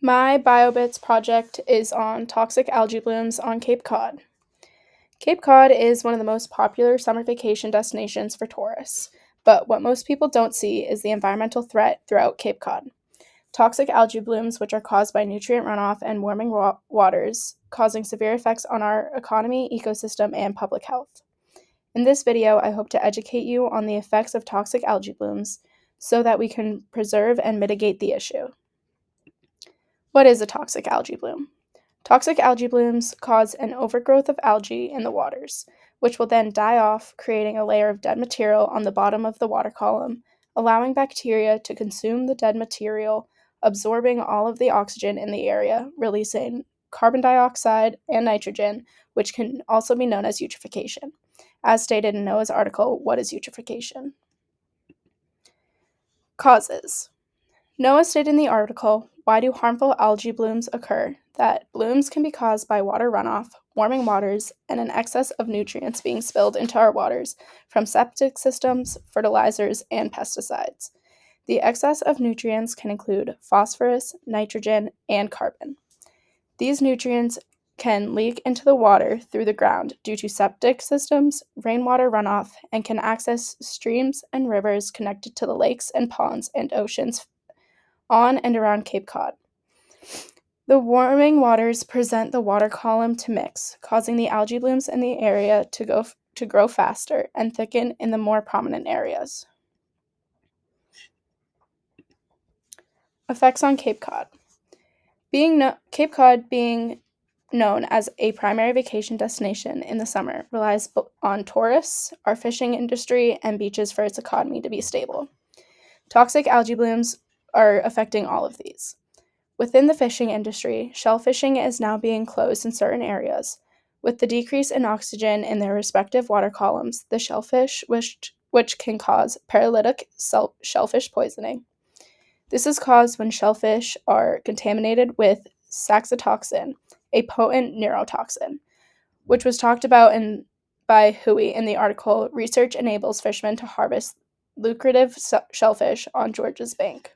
My BioBits project is on toxic algae blooms on Cape Cod. Cape Cod is one of the most popular summer vacation destinations for tourists, but what most people don't see is the environmental threat throughout Cape Cod. Toxic algae blooms, which are caused by nutrient runoff and warming waters, causing severe effects on our economy, ecosystem, and public health. In this video, I hope to educate you on the effects of toxic algae blooms so that we can preserve and mitigate the issue. What is a toxic algae bloom? Toxic algae blooms cause an overgrowth of algae in the waters, which will then die off, creating a layer of dead material on the bottom of the water column, allowing bacteria to consume the dead material, absorbing all of the oxygen in the area, releasing carbon dioxide and nitrogen, which can also be known as eutrophication. As stated in Noah's article, What is Eutrophication? Causes. Noah stated in the article, Why do harmful algae blooms occur? That blooms can be caused by water runoff, warming waters, and an excess of nutrients being spilled into our waters from septic systems, fertilizers, and pesticides. The excess of nutrients can include phosphorus, nitrogen, and carbon. These nutrients can leak into the water through the ground due to septic systems, rainwater runoff, and can access streams and rivers connected to the lakes and ponds and oceans on and around Cape Cod. The warming waters present the water column to mix, causing the algae blooms in the area to grow faster and thicken in the more prominent areas. Effects on Cape Cod. Cape Cod being known as a primary vacation destination in the summer relies on tourists, our fishing industry, and beaches for its economy to be stable. Toxic algae blooms are affecting all of these. Within the fishing industry, shellfishing is now being closed in certain areas. With the decrease in oxygen in their respective water columns, the shellfish, which can cause paralytic shellfish poisoning. This is caused when shellfish are contaminated with saxitoxin, a potent neurotoxin, which was talked about by Hui in the article Research Enables Fishermen to Harvest Lucrative Shellfish on Georgia's Bank.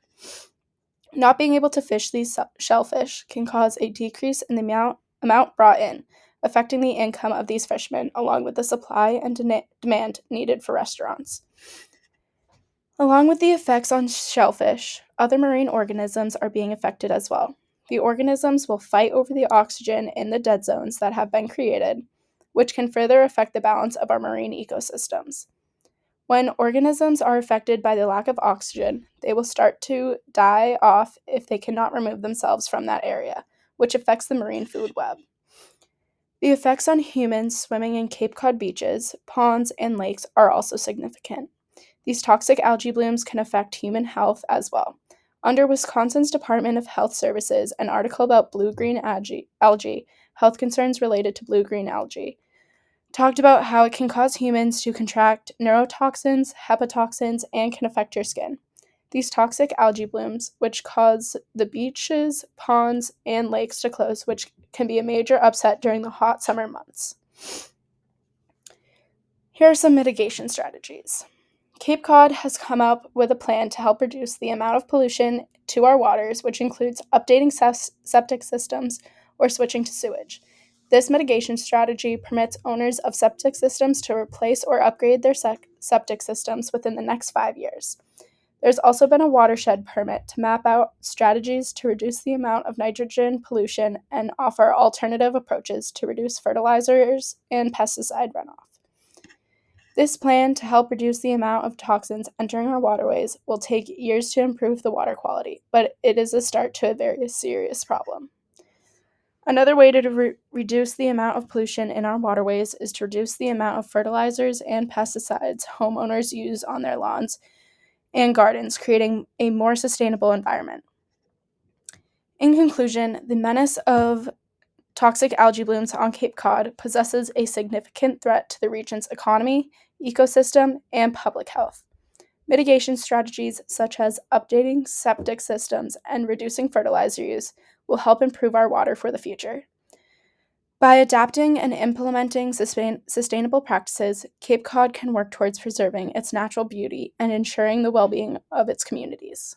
Not being able to fish these shellfish can cause a decrease in the amount brought in, affecting the income of these fishermen, along with the supply and demand needed for restaurants. Along with the effects on shellfish, other marine organisms are being affected as well. The organisms will fight over the oxygen in the dead zones that have been created, which can further affect the balance of our marine ecosystems. When organisms are affected by the lack of oxygen, they will start to die off if they cannot remove themselves from that area, which affects the marine food web. The effects on humans swimming in Cape Cod beaches, ponds, and lakes are also significant. These toxic algae blooms can affect human health as well. Under Wisconsin's Department of Health Services, an article about blue-green algae, health concerns related to blue-green algae, talked about how it can cause humans to contract neurotoxins, hepatotoxins, and can affect your skin. These toxic algae blooms, which cause the beaches, ponds, and lakes to close, which can be a major upset during the hot summer months. Here are some mitigation strategies. Cape Cod has come up with a plan to help reduce the amount of pollution to our waters, which includes updating septic systems or switching to sewage. This mitigation strategy permits owners of septic systems to replace or upgrade their septic systems within the next 5 years. There's also been a watershed permit to map out strategies to reduce the amount of nitrogen pollution and offer alternative approaches to reduce fertilizers and pesticide runoff. This plan to help reduce the amount of toxins entering our waterways will take years to improve the water quality, but it is a start to a very serious problem. Another way to reduce the amount of pollution in our waterways is to reduce the amount of fertilizers and pesticides homeowners use on their lawns and gardens, creating a more sustainable environment. In conclusion, the menace of toxic algae blooms on Cape Cod possesses a significant threat to the region's economy, ecosystem, and public health. Mitigation strategies such as updating septic systems and reducing fertilizer use will help improve our water for the future. By adapting and implementing sustainable practices, Cape Cod can work towards preserving its natural beauty and ensuring the well-being of its communities.